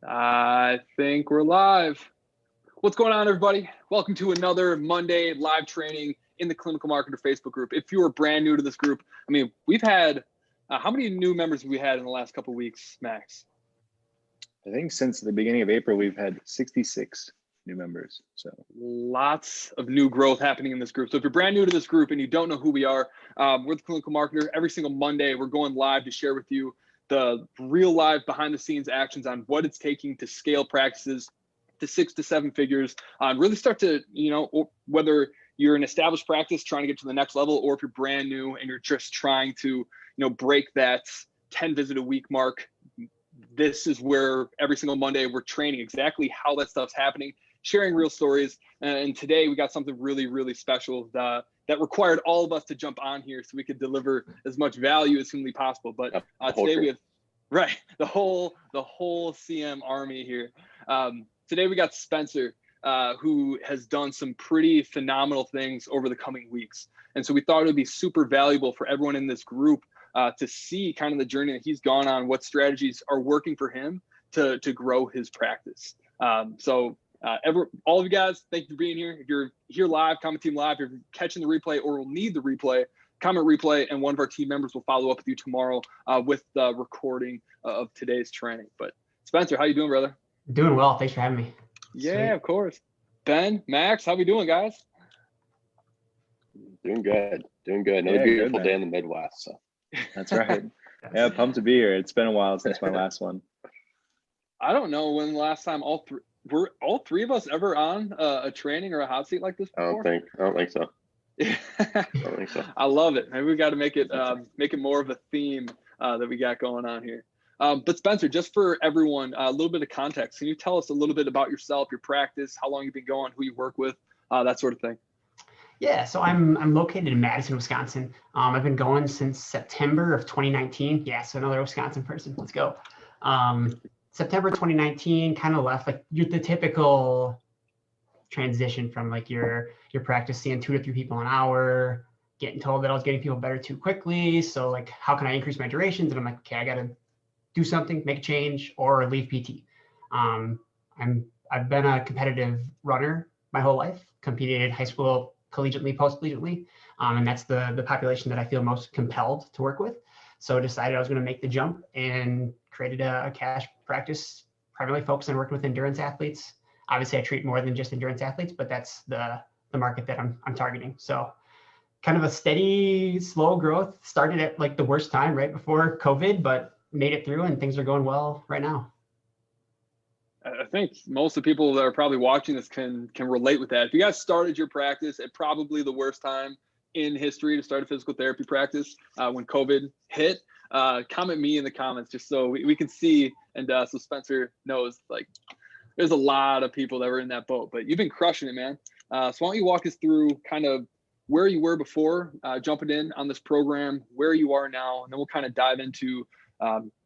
I think we're live. What's going on, everybody? Welcome to another Monday live training in the Clinical Marketer Facebook group. If you are brand new to this group, I mean, we've had, how many new members have we had in the last couple of weeks, Max? I think since the beginning of April, we've had 66 new members. So lots of new growth happening in this group. So if you're brand new to this group and you don't know who we are, we're the Clinical Marketer. Every single Monday, we're going live to share with you the real live behind the scenes actions on what it's taking to scale practices to 6 to 7 figures, and really start to, whether you're an established practice trying to get to the next level, or if you're brand new and you're just trying to, break that 10 visit a week mark. This is where every single Monday we're training exactly how that stuff's happening, sharing real stories. And today we got something really, really special that required all of us to jump on here so we could deliver as much value as humanly possible. But today we have, the whole CM army here. Today we got Spencer, who has done some pretty phenomenal things over the coming weeks. And so we thought it would be super valuable for everyone in this group to see kind of the journey that he's gone on, what strategies are working for him to grow his practice. All of you guys, thank you for being here. If you're here live, comment team live. If you're catching the replay or will need the replay, comment replay, and one of our team members will follow up with you tomorrow with the recording of today's training. But Spencer, how you doing, brother? Doing well. Thanks for having me. Yeah, sweet. Of course. Ben, Max, how we doing, guys? Doing good. Another beautiful day in the Midwest. So that's right. Yeah, pumped to be here. It's been a while since my last one. I don't know when the last time were all three of us ever on a training or a hot seat like this before? I don't think so. I don't think so. I love it. Maybe we got to make it more of a theme that we got going on here. But Spencer, just for everyone, a little bit of context. Can you tell us a little bit about yourself, your practice, how long you've been going, who you work with, that sort of thing? Yeah, so I'm located in Madison, Wisconsin. I've been going since September of 2019. Yeah, so another Wisconsin person. Let's go. September 2019, kind of left like the typical transition from like your practice seeing 2 to 3 people an hour, getting told that I was getting people better too quickly. So like, how can I increase my durations? And I'm like, okay, I got to do something, make a change, or leave PT. I've been a competitive runner my whole life, competed in high school, collegiately, post-collegiately, and that's the population that I feel most compelled to work with. So I decided I was going to make the jump and created a cash practice primarily focused on working with endurance athletes. Obviously, I treat more than just endurance athletes, but that's the market that I'm targeting. So kind of a steady, slow growth. Started at like the worst time right before COVID, but made it through and things are going well right now. I think most of the people that are probably watching this can relate with that. If you guys started your practice at probably the worst time in history to start a physical therapy practice when COVID hit, comment me in the comments just so we can see, and so Spencer knows, like, there's a lot of people that were in that boat, but you've been crushing it, man. So why don't you walk us through kind of where you were before jumping in on this program, where you are now, and then we'll kind of dive into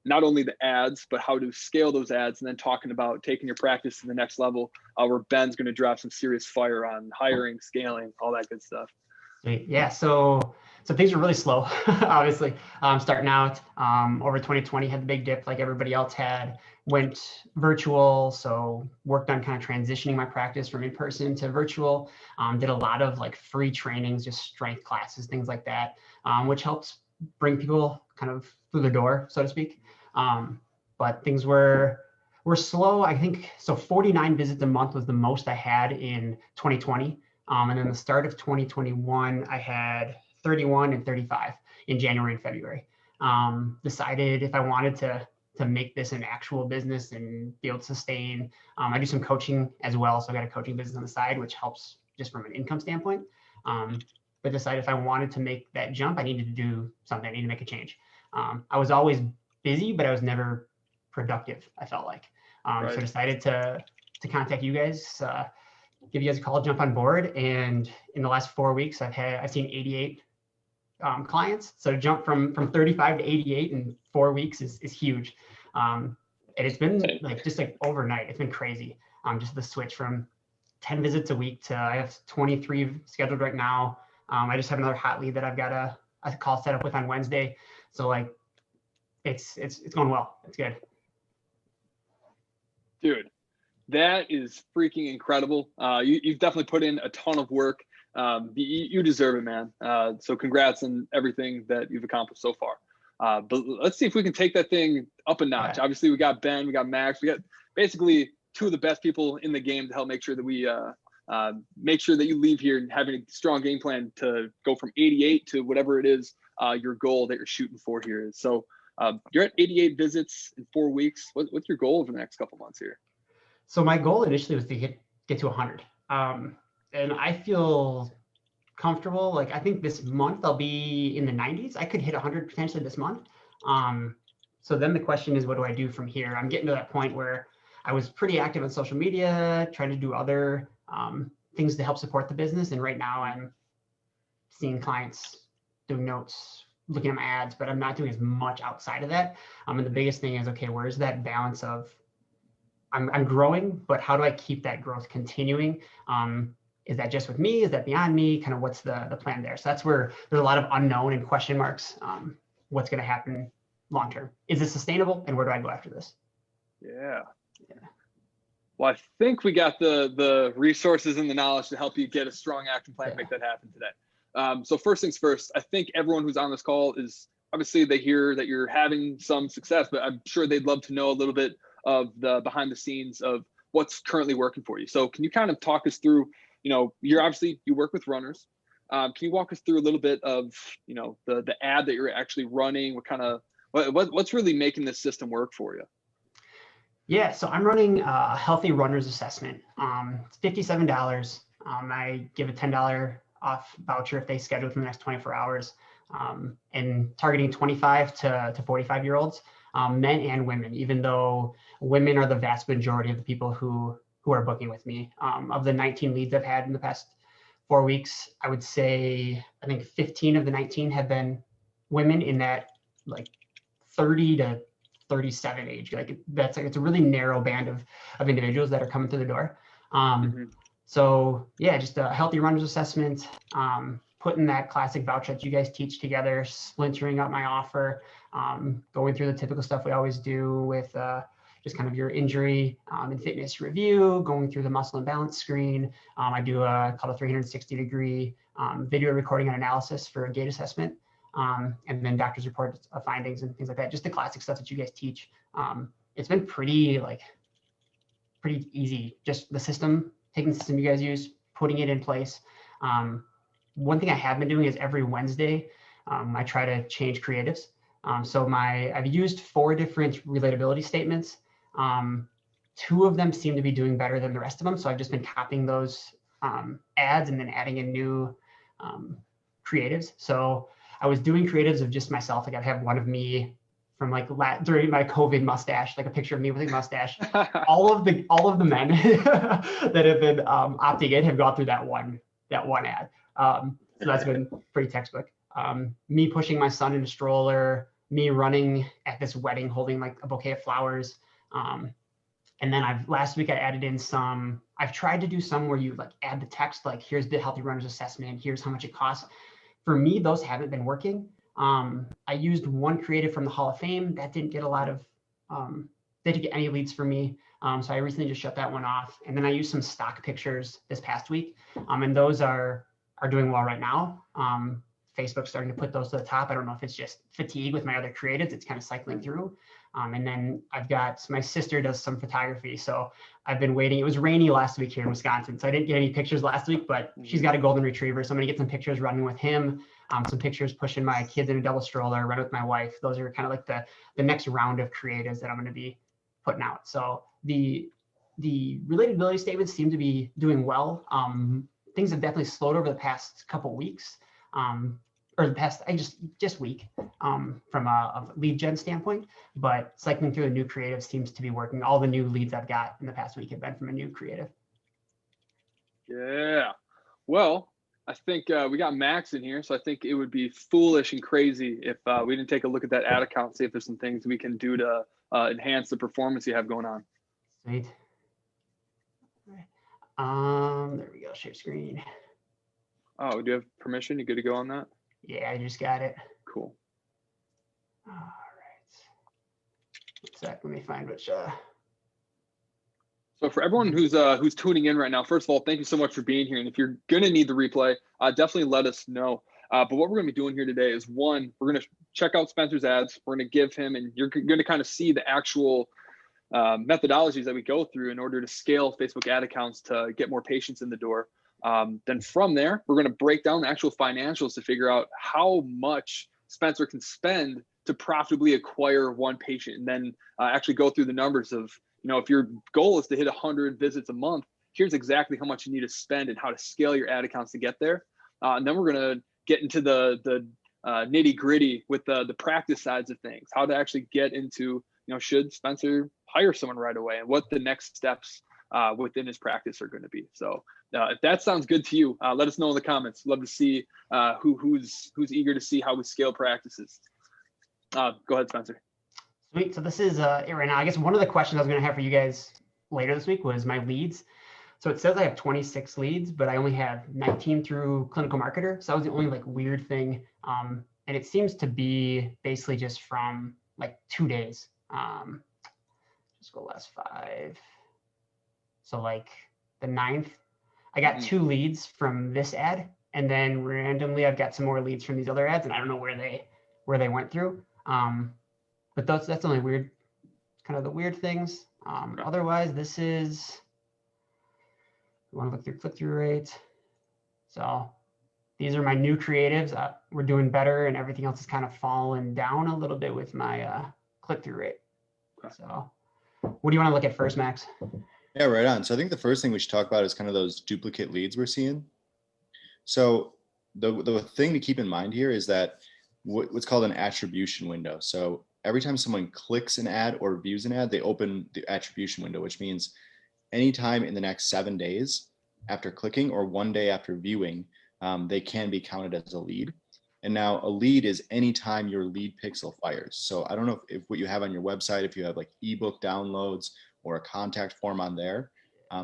not only the ads, but how to scale those ads, and then talking about taking your practice to the next level, where Ben's going to drop some serious fire on hiring, scaling, all that good stuff. Yeah, so things are really slow, obviously. Starting out over 2020, had the big dip like everybody else had, went virtual, so worked on kind of transitioning my practice from in-person to virtual, did a lot of like free trainings, just strength classes, things like that, which helps bring people kind of through the door, so to speak. But things were slow. I think so 49 visits a month was the most I had in 2020. And then the start of 2021, I had 31 and 35 in January and February. Decided if I wanted to make this an actual business and be able to sustain, I do some coaching as well. So I got a coaching business on the side, which helps just from an income standpoint. But decided if I wanted to make that jump, I needed to do something. I needed to make a change. I was always busy, but I was never productive, I felt like. So decided to contact you guys, give you guys a call, jump on board. And in the last 4 weeks, I've seen 88 clients. So to jump from 35 to 88 in 4 weeks is huge. And it's been just like overnight. It's been crazy. Just the switch from 10 visits a week to I have 23 scheduled right now. I just have another hot lead that I've got a call set up with on Wednesday. So like it's going well. It's good. Dude, that is freaking incredible. You've definitely put in a ton of work. You deserve it, man. So congrats on everything that you've accomplished so far. But let's see if we can take that thing up a notch. Yeah. Obviously, we got Ben, we got Max, we got basically two of the best people in the game to help make sure that we make sure that you leave here having a strong game plan to go from 88 to whatever it is your goal that you're shooting for here is. So you're at 88 visits in 4 weeks. What's your goal over the next couple months here? So my goal initially was to get to 100. And I feel comfortable. Like, I think this month I'll be in the 90s. I could hit 100 potentially this month. So then the question is, what do I do from here? I'm getting to that point where I was pretty active on social media, trying to do other things to help support the business. And right now I'm seeing clients, doing notes, looking at my ads, but I'm not doing as much outside of that. And the biggest thing is, okay, where's that balance of I'm growing, but how do I keep that growth continuing? Is that just with me? Is that beyond me? Kind of what's the plan there? So that's where there's a lot of unknown and question marks. What's going to happen long term? Is this sustainable? And where do I go after this? Yeah. Well, I think we got the resources and the knowledge to help you get a strong action plan to make that happen today. So first things first, I think everyone who's on this call is obviously they hear that you're having some success, but I'm sure they'd love to know a little bit of the behind the scenes of what's currently working for you. So can you kind of talk us through, you're obviously, you work with runners. Can you walk us through a little bit of, the ad that you're actually running? What's really making this system work for you? Yeah, so I'm running a healthy runners assessment. It's $57. I give a $10 off voucher if they schedule within the next 24 hours, and targeting 25 to 45-year-olds, men and women, even though women are the vast majority of the people who are booking with me. Of the 19 leads I've had in the past 4 weeks, I would say, I think 15 of the 19 have been women in that like 30 to 37 age. It's a really narrow band of individuals that are coming through the door. So yeah, just a healthy runners assessment, putting that classic voucher that you guys teach together, splintering up my offer, going through the typical stuff we always do with just kind of your injury and fitness review, going through the muscle imbalance screen. I do called a 360-degree video recording and analysis for a gait assessment. And then doctor's report of findings and things like that, just the classic stuff that you guys teach. It's been pretty easy, just the system, taking the system you guys use, putting it in place. One thing I have been doing is every Wednesday, I try to change creatives. So I've used 4 different relatability statements. 2 of them seem to be doing better than the rest of them. So I've just been copying those ads and then adding in new creatives. So I was doing creatives of just myself. Like I'd have one of me from during my COVID mustache, like a picture of me with a mustache. all of the men that have been opting in have gone through that one ad. So that's been pretty textbook. Me pushing my son in a stroller, me running at this wedding holding like a bouquet of flowers. And then last week I added in I've tried to do some where you like add the text, like here's the healthy runners assessment, here's how much it costs. For me, those haven't been working. I used one creative from the Hall of Fame that didn't get a lot of, they didn't get any leads for me. So I recently just shut that one off. And then I used some stock pictures this past week. And those are doing well right now. Facebook's starting to put those to the top. I don't know if it's just fatigue with my other creatives. It's kind of cycling through. And then my sister does some photography. So I've been waiting. It was rainy last week here in Wisconsin. So I didn't get any pictures last week, but she's got a golden retriever. So I'm gonna get some pictures running with him. Some pictures pushing my kids in a double stroller, run with my wife. Those are kind of like the next round of creatives that I'm gonna be putting out. So the relatability statements seem to be doing well. Things have definitely slowed over the past couple weeks. Or the past, just week from a lead gen standpoint, but cycling through a new creative seems to be working. All the new leads I've got in the past week have been from a new creative. Yeah. Well, I think we got Max in here, so I think it would be foolish and crazy if we didn't take a look at that ad account, see if there's some things we can do to enhance the performance you have going on. Sweet. There we go, share screen. Oh, do you have permission? You good to go on that? Yeah, I just got it. Cool. All right. One sec, let me find which. So for everyone who's tuning in right now, first of all, thank you so much for being here. And if you're gonna need the replay, definitely let us know. But what we're gonna be doing here today is one, we're gonna check out Spencer's ads. We're gonna give him, and you're gonna kind of see the actual methodologies that we go through in order to scale Facebook ad accounts to get more patients in the door. Then from there, we're gonna break down the actual financials to figure out how much Spencer can spend to profitably acquire one patient, and then actually go through the numbers of, if your goal is to hit 100 visits a month, here's exactly how much you need to spend and how to scale your ad accounts to get there. And then we're going to get into the nitty gritty with the practice sides of things, how to actually get into, should Spencer hire someone right away and what the next steps within his practice are going to be. So if that sounds good to you, let us know in the comments. Love to see who's eager to see how we scale practices. Go ahead, Spencer. Sweet. So this is it right now. I guess one of the questions I was going to have for you guys later this week was my leads. So it says I have 26 leads, but I only have 19 through Clinical Marketer. So that was the only weird thing. And it seems to be basically just from 2 days. Just go last 5. So the 9th, I got 2 leads from this ad, and then randomly I've got some more leads from these other ads, and I don't know where they went through. But that's only weird, kind of the weird things. Otherwise, this is, you want to look through click-through rates. So these are my new creatives. We're doing better, and everything else is kind of falling down a little bit with my click-through rate. So what do you want to look at first, Max? Yeah, right on. So I think the first thing we should talk about is kind of those duplicate leads we're seeing. So the thing to keep in mind here is that what's called an attribution window. So every time someone clicks an ad or views an ad, they open the attribution window, which means anytime in the next 7 days after clicking or 1 day after viewing, they can be counted as a lead. And now a lead is anytime your lead pixel fires. So I don't know if what you have on your website, if you have ebook downloads or a contact form on there,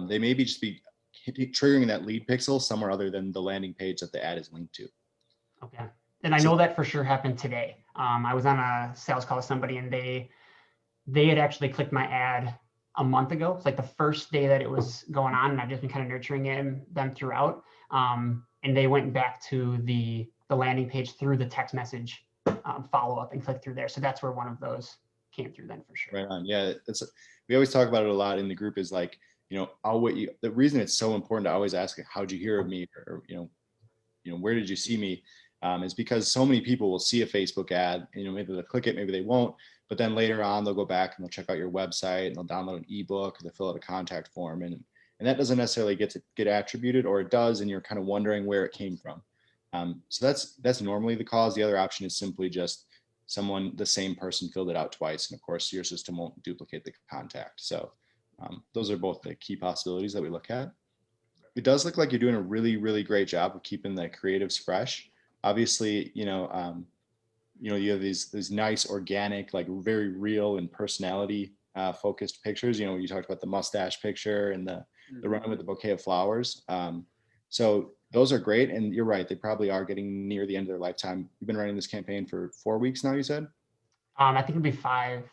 they maybe just be triggering that lead pixel somewhere other than the landing page that the ad is linked to. Okay. And I know that for sure happened today. I was on a sales call with somebody, and they had actually clicked my ad a month ago. It's the first day that it was going on, and I've just been kind of nurturing them throughout. And they went back to the landing page through the text message follow-up and clicked through there. So that's where one of those came through then for sure. Right on. Yeah, we always talk about it a lot in the group is the reason it's so important to always ask, how'd you hear of me? Or, where did you see me? Is because so many people will see a Facebook ad, maybe they'll click it, maybe they won't, but then later on they'll go back and they'll check out your website and they'll download an ebook, or they'll fill out a contact form, and that doesn't necessarily get attributed, or it does, and you're kind of wondering where it came from. So that's normally the cause. The other option is simply just the same person filled it out twice, and of course your system won't duplicate the contact. So those are both the key possibilities that we look at. It does look like you're doing a really, really great job of keeping the creatives fresh. Obviously, you have these nice, organic, very real and personality focused pictures. You talked about the mustache picture and the run with the bouquet of flowers. So those are great. And you're right, they probably are getting near the end of their lifetime. You've been running this campaign for 4 weeks now, you said? I think it'll be five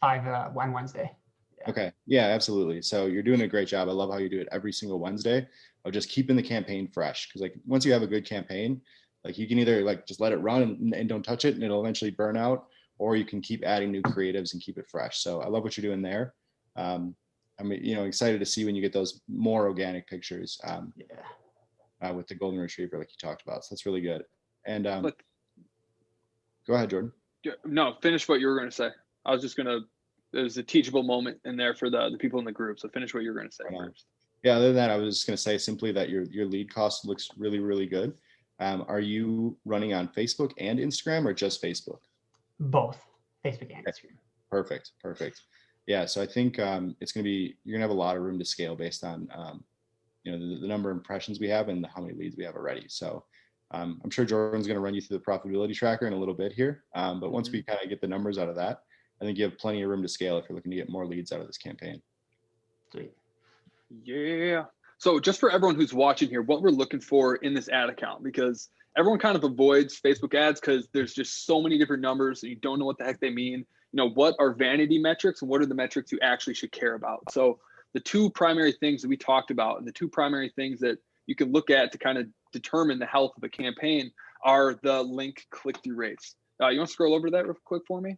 on Wednesday. Yeah. Okay. Yeah, absolutely. So you're doing a great job. I love how you do it every single Wednesday of just keeping the campaign fresh. Because once you have a good campaign, you can either just let it run and don't touch it and it'll eventually burn out, or you can keep adding new creatives and keep it fresh. So I love what you're doing there. I'm excited to see when you get those more organic pictures with the golden retriever like you talked about. So that's really good. And go ahead, Jordan. No, finish what you were going to say. I was just going to, there's a teachable moment in there for the people in the group. So finish what you were going to say first. Yeah, other than that, I was just going to say simply that your lead cost looks really, really good. Are you running on Facebook and Instagram, or just Facebook? Both Facebook and Instagram. Perfect. Yeah, so I think you're going to have a lot of room to scale based on the number of impressions we have and how many leads we have already. So I'm sure Jordan's going to run you through the profitability tracker in a little bit here. But once we kind of get the numbers out of that, I think you have plenty of room to scale if you're looking to get more leads out of this campaign. Sweet. Yeah. So just for everyone who's watching here, what we're looking for in this ad account, because everyone kind of avoids Facebook ads because there's just so many different numbers and you don't know what the heck they mean. What are vanity metrics and what are the metrics you actually should care about? So the two primary things that we talked about, and the two primary things that you can look at to kind of determine the health of a campaign are the link click-through rates. You want to scroll over to that real quick for me?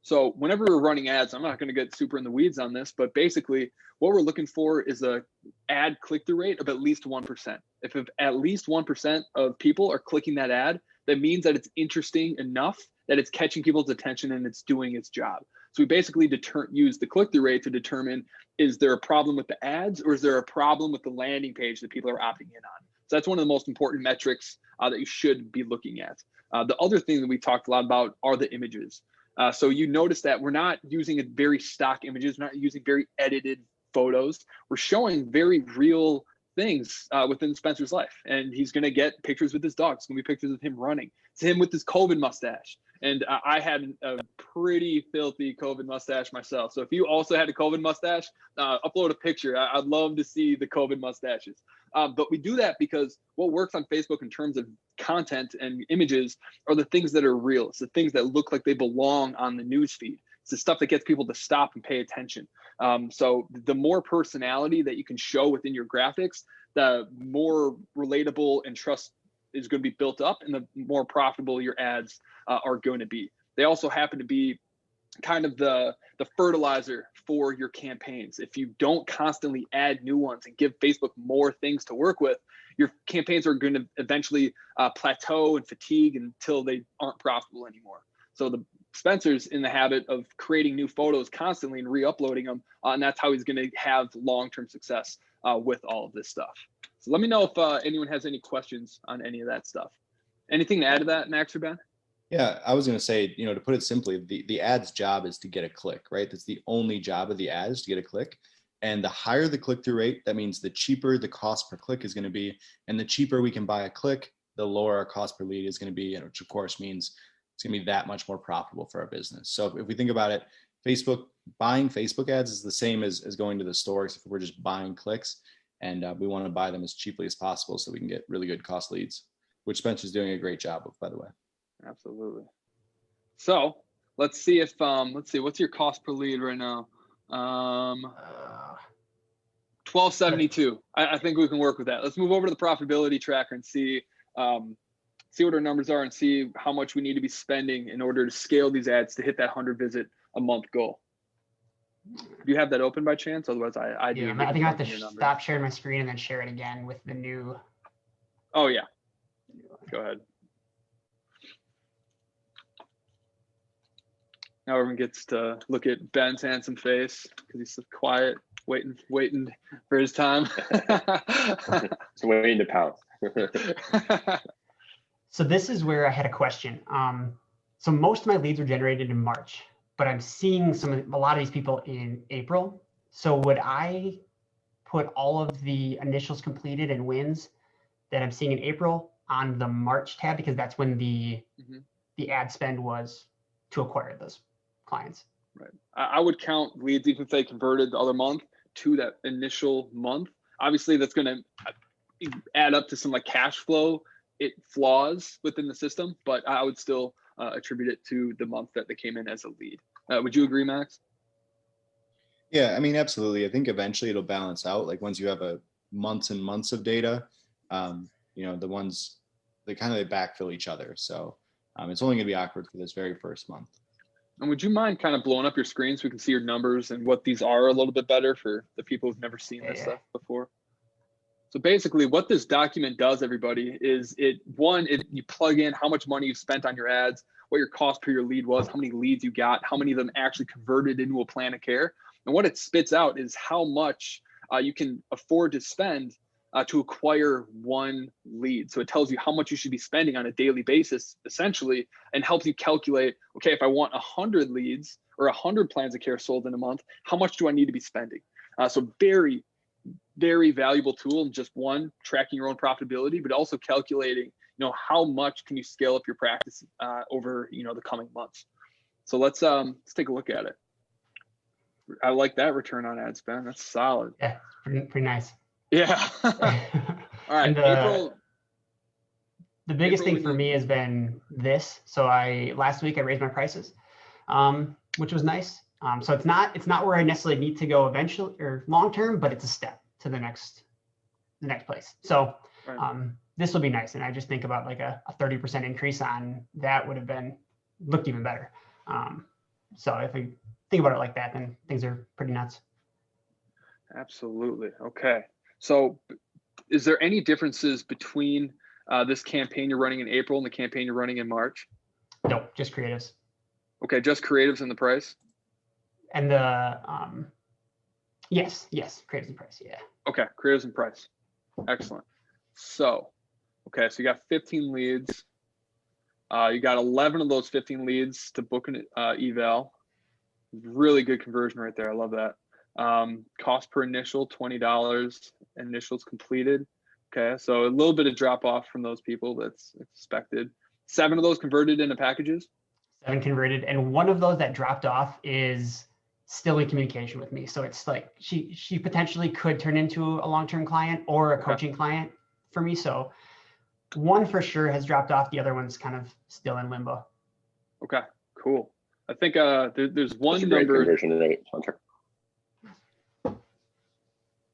So whenever we're running ads, I'm not going to get super in the weeds on this, but basically what we're looking for is a ad click-through rate of at least 1%. If at least 1% of people are clicking that ad, that means that it's interesting enough that it's catching people's attention and it's doing its job. So we basically use the click-through rate to determine, is there a problem with the ads or is there a problem with the landing page that people are opting in on? So that's one of the most important metrics that you should be looking at. The other thing that we talked a lot about are the images. So you notice that we're not using very stock images, we're not using very edited photos. We're showing very real things within Spencer's life. And he's going to get pictures with his dog. It's going to be pictures of him running. It's him with his COVID mustache. And I had a pretty filthy COVID mustache myself. So if you also had a COVID mustache, upload a picture. I'd love to see the COVID mustaches. But we do that because what works on Facebook in terms of content and images are the things that are real. It's the things that look like they belong on the news feed. It's the stuff that gets people to stop and pay attention. So the more personality that you can show within your graphics, the more relatable and trust is going to be built up, and the more profitable your ads are going to be. They also happen to be kind of the fertilizer for your campaigns. If you don't constantly add new ones and give Facebook more things to work with, your campaigns are going to eventually plateau and fatigue until they aren't profitable anymore. So Spencer's in the habit of creating new photos constantly and re-uploading them, and that's how he's going to have long-term success with all of this stuff. So let me know if anyone has any questions on any of that stuff. Anything to add to that, Max or Ben? Yeah, I was going to say, to put it simply, the ad's job is to get a click, right? That's the only job of the ad, is to get a click. And the higher the click-through rate, that means the cheaper the cost per click is going to be. And the cheaper we can buy a click, the lower our cost per lead is going to be, which of course means it's going to be that much more profitable for our business. So if we think about it, buying Facebook ads is the same as going to the store, except for we're just buying clicks. And we want to buy them as cheaply as possible so we can get really good cost leads, which Spencer's doing a great job of, by the way. Absolutely. So let's see if what's your cost per lead right now? $12.72. I think we can work with that. Let's move over to the profitability tracker and see what our numbers are and see how much we need to be spending in order to scale these ads to hit that 100 visit a month goal. Do you have that open by chance? Otherwise, I do. Yeah, I think I have to stop sharing my screen and then share it again with the new. Oh yeah. Go ahead. Now everyone gets to look at Ben's handsome face because he's so quiet, waiting for his time. It's waiting to pounce. So this is where I had a question. So most of my leads were generated in March, but I'm seeing a lot of these people in April. So would I put all of the initials completed and wins that I'm seeing in April on the March tab, because that's when the ad spend was to acquire those clients? Right. I would count leads, even if they converted the other month, to that initial month. Obviously, that's going to add up to some cash flow flaws within the system, but I would still attribute it to the month that they came in as a lead. Would you agree, Max? Yeah, I mean, absolutely. I think eventually it'll balance out. Like once you have months and months of data, the ones they backfill each other. So it's only going to be awkward for this very first month. And would you mind kind of blowing up your screen so we can see your numbers and what these are a little bit better for the people who've never seen this stuff before? So basically what this document does, everybody, is you plug in how much money you spent on your ads, what your cost per your lead was, how many leads you got, how many of them actually converted into a plan of care. And what it spits out is how much you can afford to spend to acquire one lead. So it tells you how much you should be spending on a daily basis, essentially, and helps you calculate, okay, if I want 100 leads or 100 plans of care sold in a month, how much do I need to be spending? So very, very valuable tool, and just one, tracking your own profitability, but also calculating, how much can you scale up your practice over, the coming months. So let's take a look at it. I like that return on ad spend. That's solid. Yeah, pretty nice. Yeah. All right. And, April. The biggest thing for me has been this. So last week I raised my prices, which was nice. So it's not where I necessarily need to go eventually or long term, but it's a step to the next place. So this will be nice. And I just think about like a 30% increase on that would have looked even better. So if we think about it like that, then things are pretty nuts. Absolutely. Okay. So is there any differences between this campaign you're running in April and the campaign you're running in March? Nope, just creatives. Okay, just creatives and the price? And the, yes, creatives and price, yeah. Okay, creatives and price. Excellent. So, okay, so you got 15 leads. You got 11 of those 15 leads to book an eval. Really good conversion right there. I love that. Cost per initial, $20. Initials completed. Okay, so a little bit of drop off from those people. That's expected. 7 of those converted into packages. 7 converted, and one of those that dropped off is still in communication with me. So it's like she potentially could turn into a long-term client or a coaching client for me. So one for sure has dropped off. The other one's kind of still in limbo. Okay, cool. I think there's one That's a great number. conversion rate, Hunter.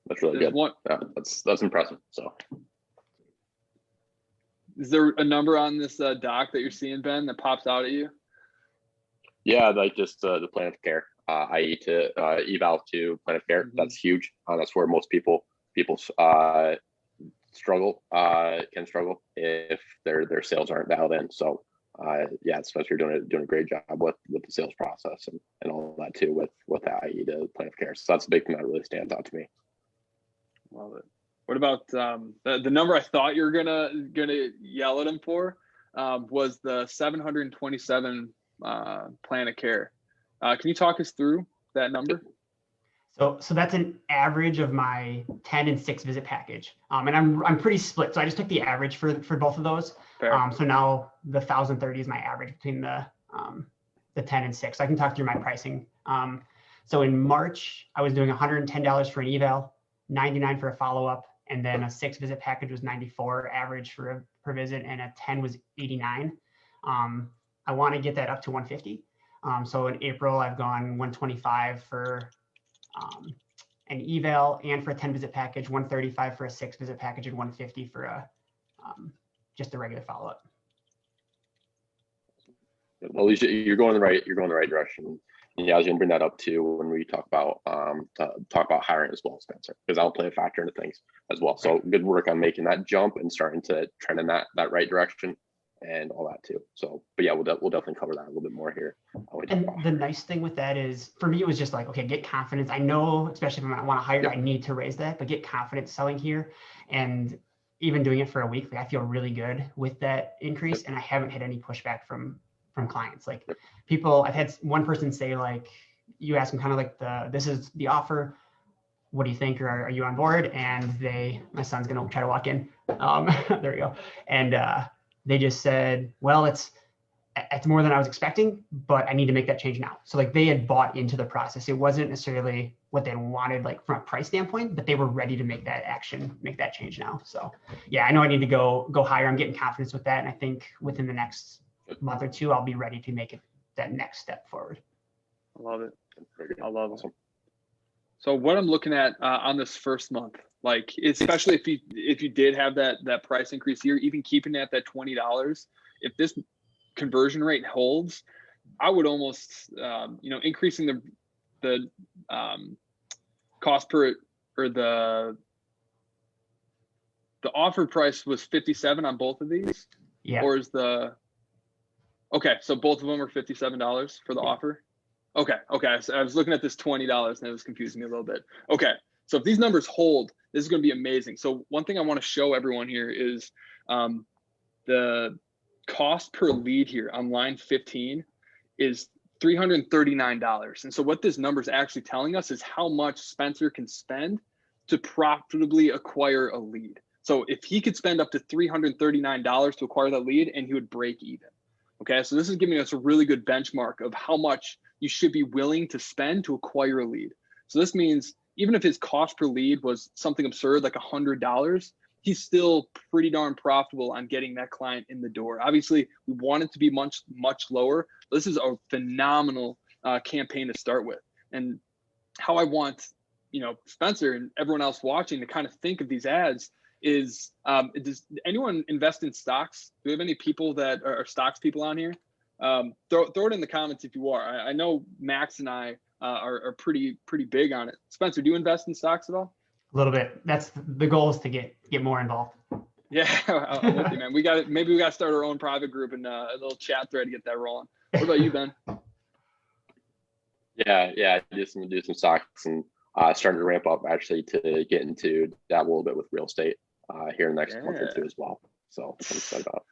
That's really There's good. Yeah, that's impressive. So, is there a number on this doc that you're seeing, Ben, that pops out at you? yeah, like just the plan of care, i.e. to eval to plan of care. That's huge. That's where most people struggle, can struggle if their sales aren't dialed in. So yeah, Spencer, you're doing a great job with the sales process and all that too with the IE to plan of care. So that's a big thing that really stands out to me. Love it. What about the number I thought you were gonna yell at him for was the 727 plan of care. Can you talk us through that number? So that's an average of my 10 and 6 visit package. And I'm pretty split. So I just took the average for both of those. So now the 1,030 is my average between the 10 and 6. So I can talk through my pricing. So in March, I was doing $110 for an eval, $99 for a follow-up, and then a 6 visit package was $94 average per visit, and a 10 was $89. I want to get that up to $150. So in April, I've gone $125 for an eval and for a 10 visit package, $135 for a 6 visit package, and $150 for a just a regular follow-up. Well, at least you're going the right direction. And yeah, I was going to bring that up too when we talk about hiring as well, Spencer, because I'll play a factor into things as well. So good work on making that jump and starting to trend in that right direction and all that too. So, but yeah, we'll definitely cover that a little bit more here. And the nice thing with that is, for me, it was just like, okay, get confidence. I know, especially if I want to hire, I need to raise that, but get confidence selling here. And even doing it for a week, like, I feel really good with that increase, and I haven't had any pushback from clients. Like people, I've had one person say, like, you ask them kind of like this is the offer, what do you think, or are you on board? And my son's gonna try to walk in. There we go. And they just said, well, it's more than I was expecting, but I need to make that change now. So like they had bought into the process. It wasn't necessarily what they wanted, like from a price standpoint, but they were ready to make that change now. So yeah, I know I need to go higher. I'm getting confidence with that. And I think within the next month or two, I'll be ready to make it that next step forward. I love it. I love it. So what I'm looking at on this first month, like especially if you did have that price increase here, even keeping it at that $20, if this conversion rate holds, I would almost increasing the cost per, or the offer price was 57 on both of these. Yeah. Or is okay, so both of them are $57 for the offer. Okay. So I was looking at this $20 and it was confusing me a little bit. Okay, so if these numbers hold, this is going to be amazing. So one thing I want to show everyone here is the cost per lead here on line 15 is $339. And so what this number is actually telling us is how much Spencer can spend to profitably acquire a lead. So if he could spend up to $339 to acquire that lead, and he would break even. Okay, so this is giving us a really good benchmark of how much you should be willing to spend to acquire a lead. So this means even if his cost per lead was something absurd, like $100, he's still pretty darn profitable on getting that client in the door. Obviously, we want it to be much, much lower. This is a phenomenal campaign to start with. And how I want, Spencer and everyone else watching to kind of think of these ads is, does anyone invest in stocks? Do we have any people that are stocks people on here? Throw it in the comments if you are. I know Max and I are pretty big on it. Spencer, do you invest in stocks at all? A little bit. That's the goal, is to get more involved. Yeah, I'm with you, man. Maybe we got to start our own private group and a little chat thread to get that rolling. What about you, Ben? Yeah, do some stocks, and starting to ramp up actually to get into dabble a little bit with real estate here in the next month or two as well. So I'm excited about it.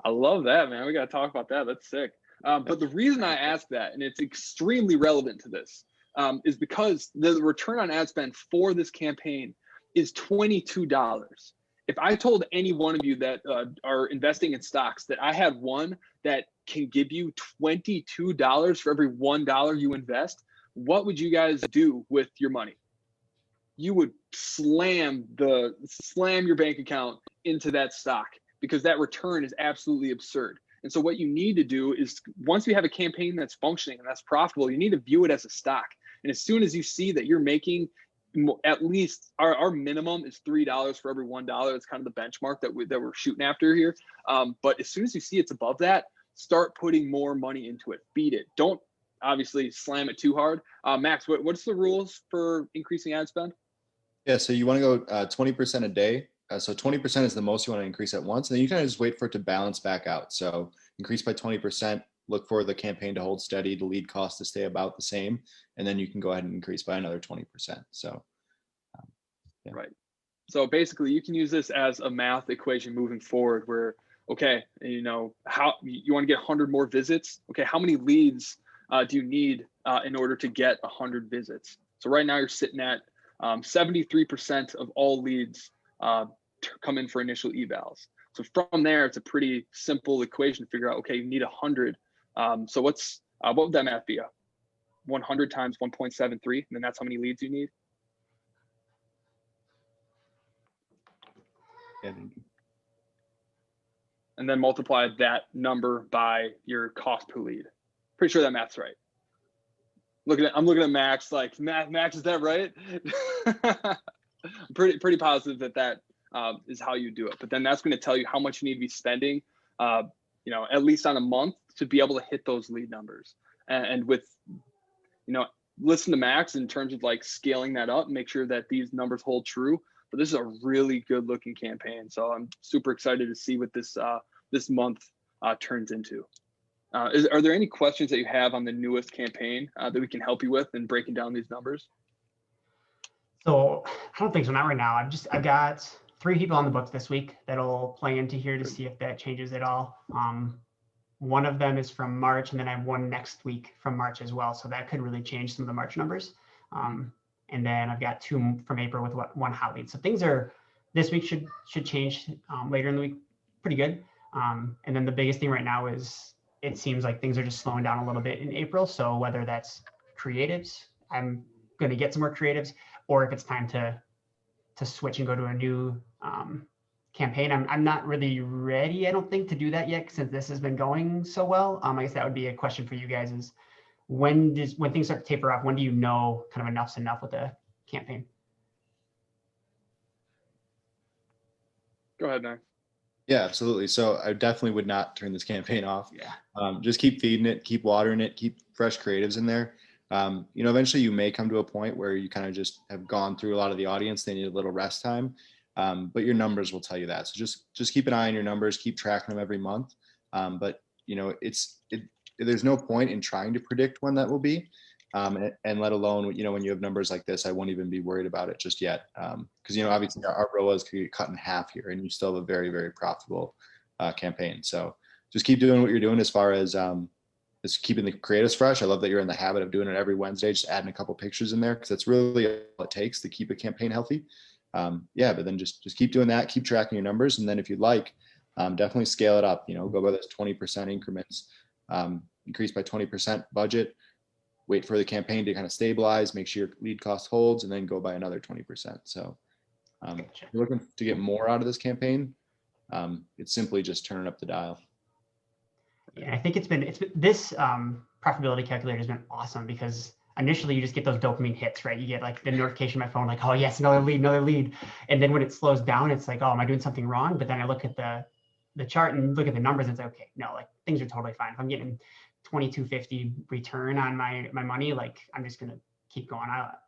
I love that, man. We got to talk about that. That's sick. But the reason I asked that, and it's extremely relevant to this, is because the return on ad spend for this campaign is $22. If I told any one of you that are investing in stocks that I had one that can give you $22 for every $1 you invest, what would you guys do with your money? You would slam your bank account into that stock, because that return is absolutely absurd. And so what you need to do is, once you have a campaign that's functioning and that's profitable, you need to view it as a stock. And as soon as you see that you're making at least, our minimum is $3 for every $1. It's kind of the benchmark that we're shooting after here. But as soon as you see it's above that, start putting more money into it. Beat it. Don't obviously slam it too hard. Max, what's the rules for increasing ad spend? Yeah, so you want to go 20% a day. So 20% is the most you want to increase at once. And then you kind of just wait for it to balance back out. So increase by 20%, look for the campaign to hold steady, the lead cost to stay about the same. And then you can go ahead and increase by another 20%. So, yeah. Right. So basically you can use this as a math equation moving forward where, okay, how you want to get 100 more visits. Okay. How many leads do you need in order to get 100 visits? So right now you're sitting at 73% of all leads come in for initial evals. So from there, it's a pretty simple equation to figure out, okay, you need 100. So what would that math be? 100 times 1.73, and then that's how many leads you need. Yeah. And then multiply that number by your cost per lead. Pretty sure that math's right. I'm looking at Max like, Max, is that right? I'm pretty positive that is how you do it. But then that's going to tell you how much you need to be spending, at least on a month to be able to hit those lead numbers. And with, listen to Max in terms of like scaling that up, make sure that these numbers hold true. But this is a really good looking campaign. So I'm super excited to see what this month turns into. Are there any questions that you have on the newest campaign that we can help you with in breaking down these numbers? So I don't think so, not right now. I've got 3 people on the books this week that'll play into here to see if that changes at all. One of them is from March, and then I have one next week from March as well. So that could really change some of the March numbers. And then I've got 2 from April with one hot lead. So things this week should change later in the week pretty good. And then the biggest thing right now is it seems like things are just slowing down a little bit in April. So whether that's creatives, I'm going to get some more creatives, or if it's time to switch and go to a new campaign. I'm not really ready, I don't think, to do that yet, since this has been going so well. I guess that would be a question for you guys, is when things start to taper off, when do you know kind of enough's enough with the campaign? Go ahead, Max. Yeah, absolutely. So I definitely would not turn this campaign off. Yeah. Just keep feeding it, keep watering it, keep fresh creatives in there. Eventually you may come to a point where you kind of just have gone through a lot of the audience. They need a little rest time. But your numbers will tell you that. So just keep an eye on your numbers, keep tracking them every month. But there's no point in trying to predict when that will be. And let alone, when you have numbers like this, I won't even be worried about it just yet. Because, obviously our ROAS could get cut in half here, and you still have a very, very profitable campaign. So just keep doing what you're doing as far as keeping the creatives fresh. I love that you're in the habit of doing it every Wednesday, just adding a couple pictures in there, because that's really all it takes to keep a campaign healthy. But then just keep doing that, keep tracking your numbers. And then if you'd like, definitely scale it up, go by those 20% increments, increase by 20% budget, wait for the campaign to kind of stabilize, make sure your lead cost holds, and then go by another 20%. So if you're looking to get more out of this campaign, it's simply just turning up the dial. Yeah, I think it's been this profitability calculator has been awesome because initially you just get those dopamine hits, right? You get like the notification on my phone, like, oh yes, another lead. And then when it slows down, it's like, oh, am I doing something wrong? But then I look at the chart and look at the numbers and it's like, okay, no, like things are totally fine. If I'm getting 2250 return on my money, like I'm just gonna keep going out.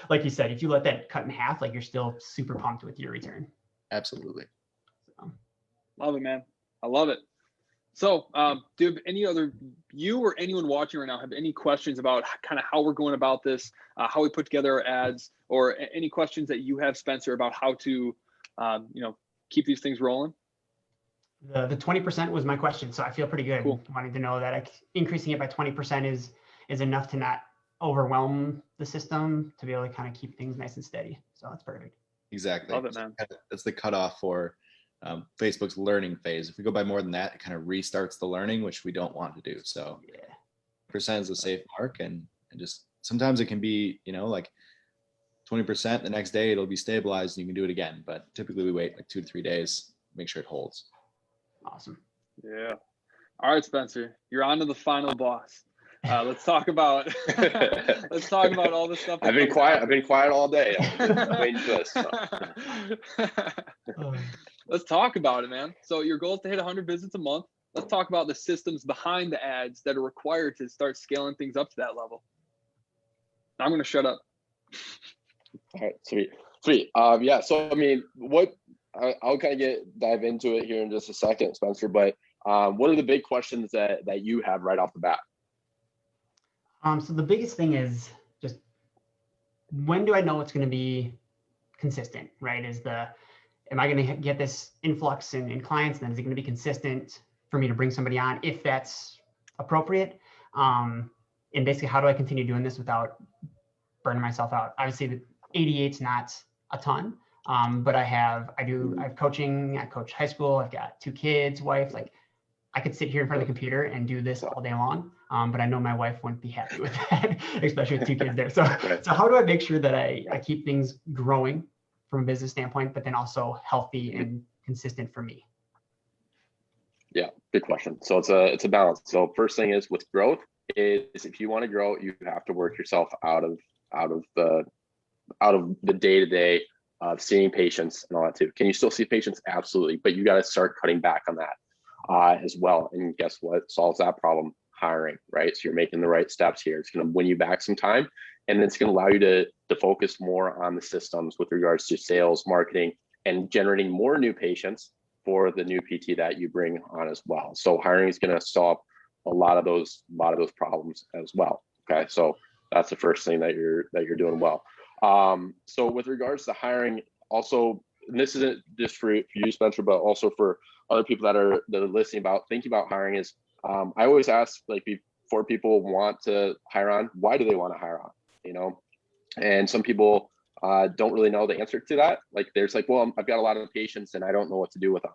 Like you said, if you let that cut in half, like you're still super pumped with your return. Absolutely. So. Love it, man. I love it. So do you have any other, you or anyone watching right now have any questions about kind of how we're going about this, how we put together our ads, or any questions that you have, Spencer, about how to, keep these things rolling? The 20% was my question. So I feel pretty good. Cool. Wanting to know that increasing it by 20% is enough to not overwhelm the system, to be able to kind of keep things nice and steady. So that's perfect. Exactly. Love it, man. That's the cutoff for Facebook's learning phase. If we go by more than that, it kind of restarts the learning, which we don't want to do. So Yeah. percent is a safe mark, and just sometimes it can be, like 20%. The next day it'll be stabilized and you can do it again. But typically we wait like 2 to 3 days, make sure it holds. Awesome. Yeah. All right, Spencer, you're on to the final boss. Let's talk about all this stuff. I've been quiet. I've been quiet all day. I'm waiting for this. Let's talk about it, man. So your goal is to hit 100 visits a month. Let's talk about the systems behind the ads that are required to start scaling things up to that level. I'm going to shut up. All right, sweet. Yeah. So I mean, I'll kind of dive into it here in just a second, Spencer. But what are the big questions that you have right off the bat? So the biggest thing is just, when do I know it's going to be consistent, right? Am I going to get this influx in clients? Then is it going to be consistent for me to bring somebody on if that's appropriate? And basically, how do I continue doing this without burning myself out? Obviously, the 88's not a ton, but I have coaching. I coach high school. I've got 2 kids, wife. Like, I could sit here in front of the computer and do this all day long, but I know my wife wouldn't be happy with that, especially with 2 kids there. So how do I make sure that I keep things growing from a business standpoint, but then also healthy and consistent for me? Yeah, good question. So it's a balance. So first thing is with growth is, if you want to grow, you have to work yourself out of the day-to-day of seeing patients and all that too. Can you still see patients? Absolutely, but you got to start cutting back on that as well. And guess what solves that problem? Hiring, right? So you're making the right steps here. It's going to win you back some time, and it's going to allow you to focus more on the systems with regards to sales, marketing, and generating more new patients for the new PT that you bring on as well. So hiring is going to solve a lot of those problems as well. Okay, so that's the first thing that you're doing well. So with regards to hiring, also, and this isn't just for you, Spencer, but also for other people that are listening about thinking about hiring, is I always ask, like, before people want to hire on, why do they want to hire on? And some people don't really know the answer to that. Like, there's like, well, I've got a lot of patients and I don't know what to do with them.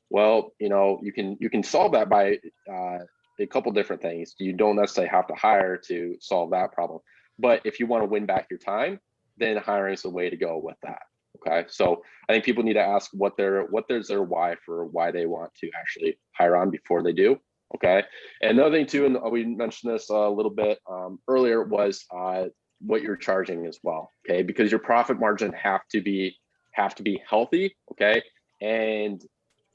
Well, you can solve that by a couple different things. You don't necessarily have to hire to solve that problem, but if you want to win back your time, then hiring is the way to go with that. Okay, so I think people need to ask what there's their why for why they want to actually hire on before they do. Okay, and another thing too, and we mentioned this a little bit earlier, was what you're charging as well. Okay, because your profit margin have to be healthy. Okay, and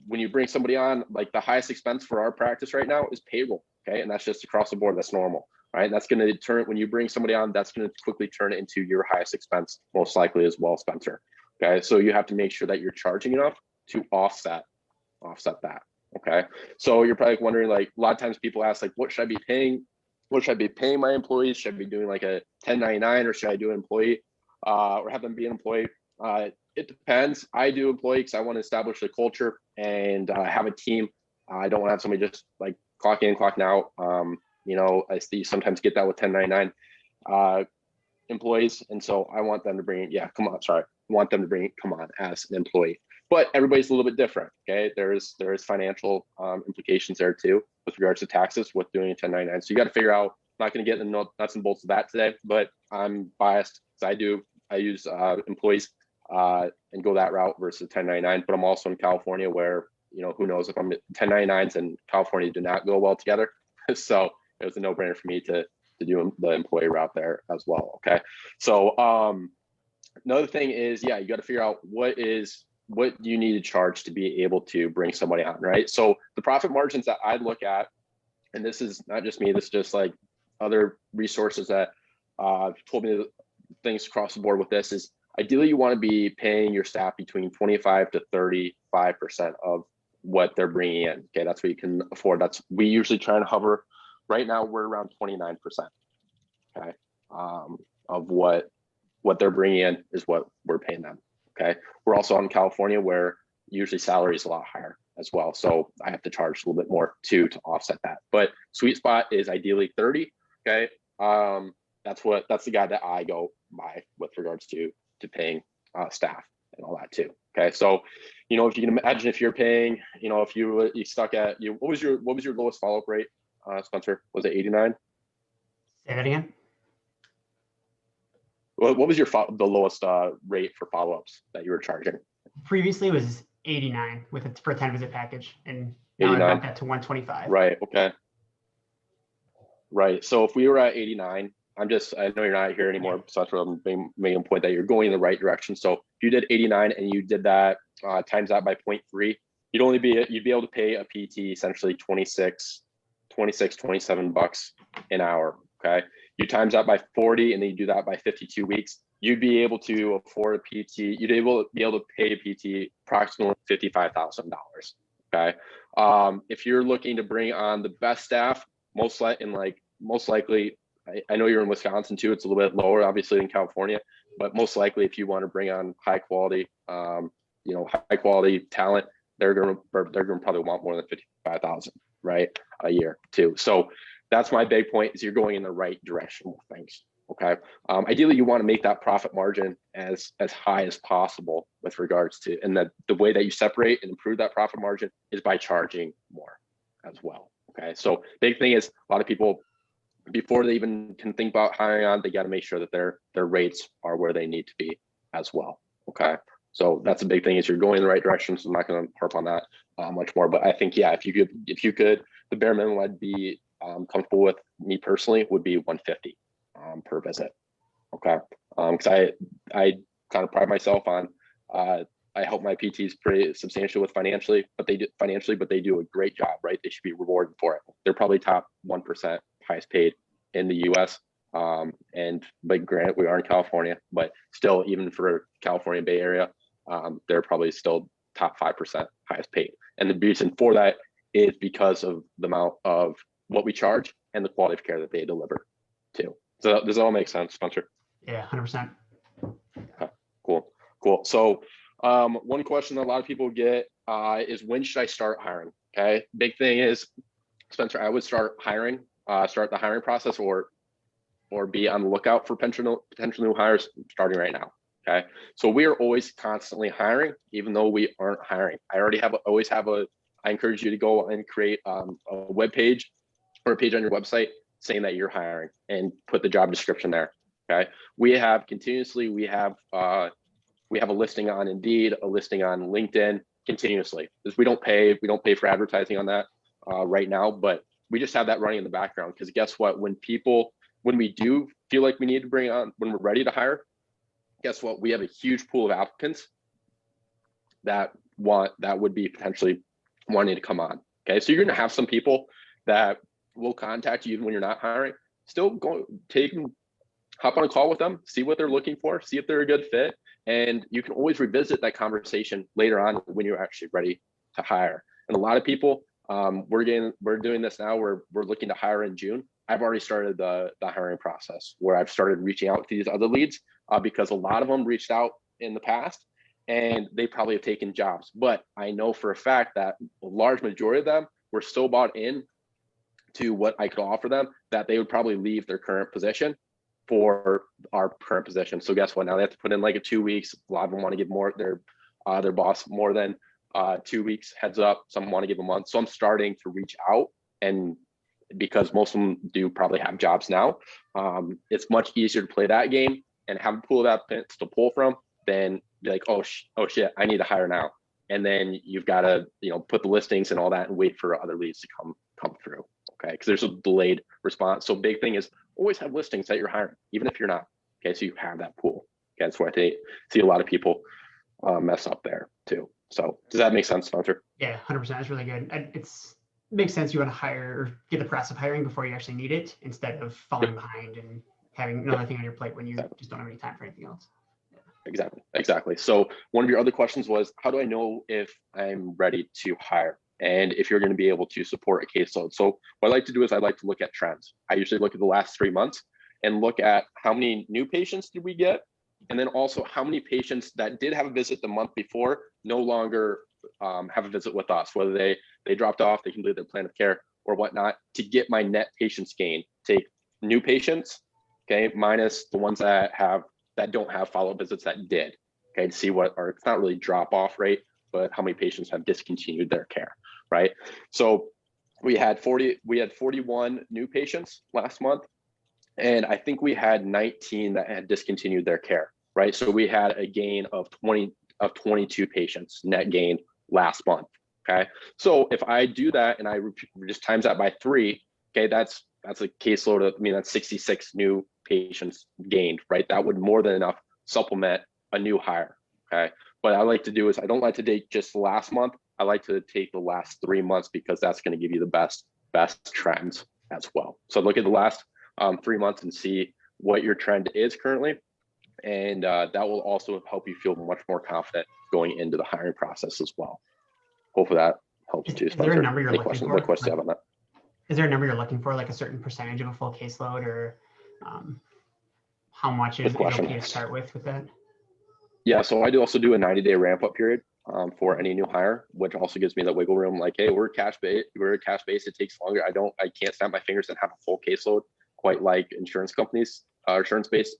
when you bring somebody on, like, the highest expense for our practice right now is payroll. Okay, and that's just across the board. That's normal. Right, and that's going to turn, when you bring somebody on, that's going to quickly turn it into your highest expense, most likely as well, Spencer. Okay, so you have to make sure that you're charging enough to offset that. Okay, so you're probably wondering, like, a lot of times people ask, like, what should I be paying? What should I be paying my employees? Should I be doing like a 1099, or should I do an employee or have them be an employee? It depends. I do employee because I want to establish a culture and have a team. I don't want to have somebody just like clock in, clock out. I see sometimes get that with 1099 employees, and so I want them to bring come on as an employee. But everybody's a little bit different. Okay, there is financial implications there too with regards to taxes with doing a 1099. So you got to figure out. I'm not going to get into nuts and bolts of that today, but I'm biased because I use employees and go that route versus 1099. But I'm also in California, where who knows if I'm 1099s and California do not go well together. So it was a no-brainer for me to do the employee route there as well. Okay, so another thing is, yeah, you got to figure out what you need to charge to be able to bring somebody on, right? So the profit margins that I look at, and this is not just me, this is just like other resources that told me things across the board with this, is ideally you want to be paying your staff between 25 to 35% of what they're bringing in. Okay, that's what you can afford. We usually try and hover. Right now we're around 29%. Okay, of what they're bringing in is what we're paying them. Okay, we're also out in California where usually salary is a lot higher as well, so I have to charge a little bit more too to offset that. But sweet spot is ideally 30. Okay, that's the guy that I go by with regards to paying staff and all that too. Okay, so if you can imagine, if you're paying, if you stuck at what was your lowest follow-up rate, Spencer? Was it 89? Say that again. What was the lowest rate for follow-ups that you were charging? Previously it was 89 for a 10 visit package, and now I bumped that to 125. Right. Okay. Right. So if we were at 89, I know you're not here anymore, so that's what I'm making a point that you're going in the right direction. So if you did 89 and you did that times that by 0.3, you'd be able to pay a PT essentially 27 bucks an hour. Okay. You times that by 40 and then you do that by 52 weeks, you'd be able to afford a PT. You'd be able to pay a PT approximately $55,000. Okay. If you're looking to bring on the best staff, most likely, I know you're in Wisconsin too. It's a little bit lower, obviously, in California, but most likely, if you want to bring on high quality talent, they're going to probably want more than 55,000, right, a year too. So that's my big point, is you're going in the right direction with things. Okay. Ideally, you want to make that profit margin as high as possible with regards to, and the way that you separate and improve that profit margin is by charging more as well. Okay. So big thing is, a lot of people, before they even can think about hiring on, they got to make sure that their rates are where they need to be as well. Okay. So that's a big thing, is you're going in the right direction. So I'm not going to harp on that much more, but I think, yeah, if you could, the bare minimum I'd be comfortable with, me personally, would be 150 per visit. Okay. Because I kind of pride myself on, I help my PTs pretty substantially with financially, but they do a great job, right? They should be rewarded for it. They're probably top 1% highest paid in the US. But granted, we are in California, but still, even for California Bay Area, they're probably still top 5% highest paid. And the reason for that is because of the amount of what we charge and the quality of care that they deliver too. So does that all make sense, Spencer? Yeah, 100%. Okay, cool. So one question that a lot of people get is, when should I start hiring? Okay, big thing is, Spencer, I would start the hiring process, or be on the lookout for potential new hires starting right now. Okay, so we are always constantly hiring, even though we aren't hiring. I encourage you to go and create a web page or a page on your website saying that you're hiring, and put the job description there. Okay, we have a listing on Indeed, a listing on LinkedIn continuously. Because we don't pay for advertising on that right now, but we just have that running in the background, because guess what? When we do feel like we need to bring on, when we're ready to hire, guess what? We have a huge pool of applicants that would be potentially wanting to come on. Okay, so you're going to have some people that will contact you even when you're not hiring. Still hop on a call with them, see what they're looking for, see if they're a good fit, and you can always revisit that conversation later on when you're actually ready to hire. And a lot of people, we're doing this now, where we're looking to hire in June. I've already started the hiring process, where I've started reaching out to these other leads because a lot of them reached out in the past and they probably have taken jobs. But I know for a fact that a large majority of them were so bought in to what I could offer them that they would probably leave their current position for our current position. So guess what? Now they have to put in like 2 weeks. A lot of them want to give more their boss more than 2 weeks heads up. Some want to give a month. So I'm starting to reach out, and because most of them do probably have jobs now, it's much easier to play that game and have a pool of applicants to pull from than be like, oh shit, I need to hire now. And then you've got to put the listings and all that and wait for other leads to come through. okay? Because there's a delayed response. So big thing is always have listings that you're hiring, even if you're not, okay? So you have that pool. Okay, that's where I see a lot of people mess up there too. So does that make sense, Spencer? Yeah, 100%. That's really good. It makes sense. You want to hire or get the process of hiring before you actually need it, instead of falling behind and having another thing on your plate when you just don't have any time for anything else. Exactly. So one of your other questions was, how do I know if I'm ready to hire? And if you're going to be able to support a caseload. So what I like to do is I like to look at trends. I usually look at the last 3 months and look at how many new patients did we get? And then also how many patients that did have a visit the month before no longer have a visit with us, whether they dropped off, they completed their plan of care or whatnot, to get my net patients gain. Take new patients, okay, minus the ones that don't have follow-up visits that did, okay, to see what, or it's not really drop-off rate, but how many patients have discontinued their care, right? So we had 41 new patients last month, and I think we had 19 that had discontinued their care, right? So we had a gain of 22 patients net gain last month, okay? So if I do that and I just times that by 3, okay, that's a caseload of, that's 66 new patients gained, right? That would more than enough supplement a new hire, okay? What I like to do is I don't like to take just the last month. I like to take the last 3 months because that's going to give you the best trends as well. So look at the last 3 months and see what your trend is currently. And that will also help you feel much more confident going into the hiring process as well. Hopefully that helps too. Is there a number you're looking for? What questions do you have on that? Is there a number you're looking for, like a certain percentage of a full caseload, or how much is okay to start with that? Yeah, so I do also do a 90-day ramp up period for any new hire, which also gives me the wiggle room. Like, hey, we're cash based. It takes longer. I can't snap my fingers and have a full caseload quite like insurance companies, insurance-based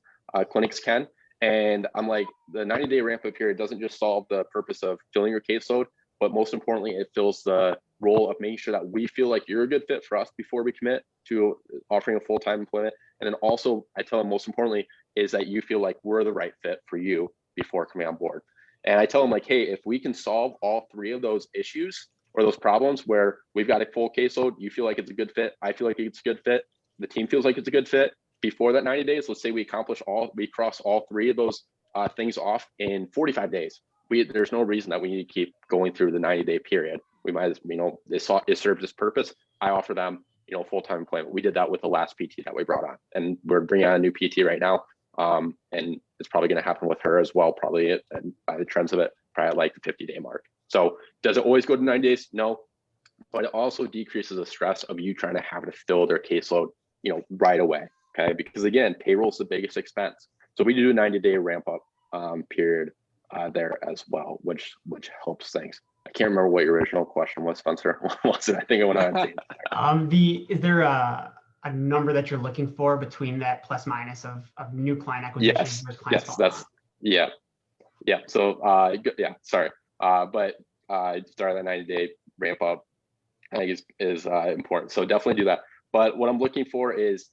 clinics can. And I'm like, the 90-day ramp up period doesn't just solve the purpose of filling your caseload, but most importantly, it fills the role of making sure that we feel like you're a good fit for us before we commit to offering a full-time employment. And then also, I tell them most importantly is that you feel like we're the right fit for you before coming on board. And I tell them like, hey, if we can solve all 3 of those issues or those problems where we've got a full caseload, you feel like it's a good fit, I feel like it's a good fit, the team feels like it's a good fit before that 90 days, let's say we cross all 3 of those things off in 45 days. There's no reason that we need to keep going through the 90-day period. We might, it serves its purpose. I offer them, full-time employment. We did that with the last PT that we brought on, and we're bringing on a new PT right now. And it's probably going to happen with her as well, probably, and by the trends of it, probably at like the 50-day mark. So does it always go to 90 days? No, but it also decreases the stress of you trying to have to fill their caseload, right away. Okay, because again, payroll is the biggest expense. So we do a 90-day ramp up period there as well, which helps things. I can't remember what your original question was, Spencer. What was it? I think I went on. Is there a number that you're looking for between that plus minus of new client acquisition? Yes, that's yeah. So sorry, but start that 90-day ramp up, I think is important. So definitely do that. But what I'm looking for is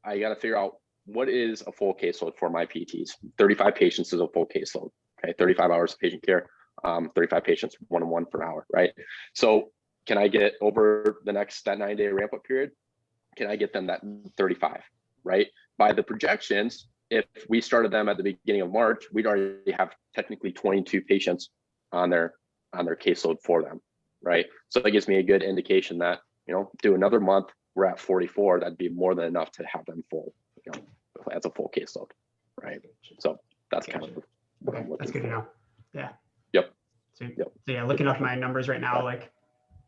I got to figure out what is a full caseload for my PTs. 35 patients is a full caseload. Okay, 35 hours of patient care, 35 patients, 1-on-1 per hour, right? So can I get over that 90-day ramp up period? Can I get them that 35, right? By the projections, if we started them at the beginning of March, we'd already have technically 22 patients on their caseload for them, right? So that gives me a good indication that, do another month, we're at 44, that'd be more than enough to have them full, as a full caseload, right? So that's kind of what I'm looking That's good for. to know. Yeah. Yep. So yeah, looking up my numbers right now, like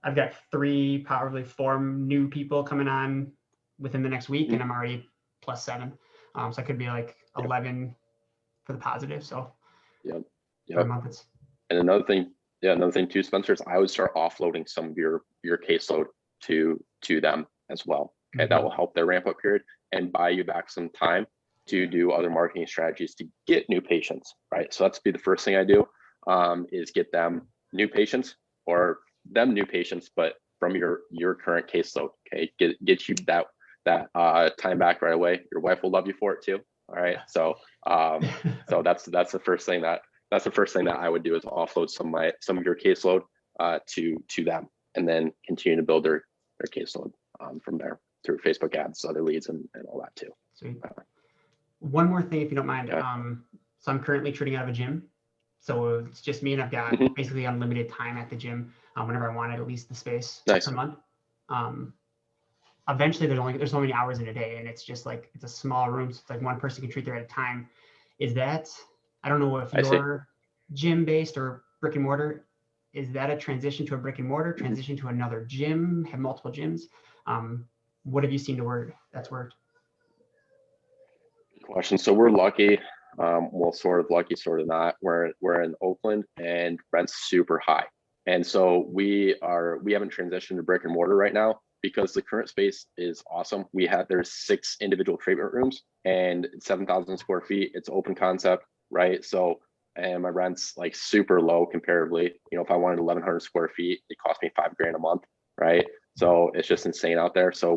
I've got 3, probably 4 new people coming on within the next week, and I'm already plus 7. So I could be like 11 for the positive. So for a month it's. And another thing too, Spencer, is I would start offloading some of your caseload to them as well. Okay, that will help their ramp up period and buy you back some time to do other marketing strategies to get new patients, right? So that's be the first thing I do, is get them new patients, or them new patients, but from your current caseload. Okay, get you that time back right away. Your wife will love you for it too. All right, so so that's the first thing that I would do, is offload some of your caseload to them, and then continue to build their caseload from there through Facebook ads, other leads, and all that too. Sweet. One more thing, if you don't mind. Okay. So I'm currently treating out of a gym. So it's just me, and I've got basically unlimited time at the gym whenever I wanted, at least the space Nice. per month. Eventually there's so many hours in a day, and it's just like, it's a small room. So it's like one person can treat there at a time. Is that, I don't know if you're gym based or brick and mortar, is that a transition to a brick and mortar, transition to another gym, have multiple gyms? What have you seen that's worked? Good question. So we're lucky. Well, sort of lucky, sort of not. We're in Oakland, and rent's super high. And so we haven't transitioned to brick and mortar right now because the current space is awesome. There's 6 individual treatment rooms and 7,000 square feet. It's open concept, right? So, and my rent's like super low comparatively. You know, if I wanted 1,100 square feet, it cost me $5,000 a month, right? So it's just insane out there. So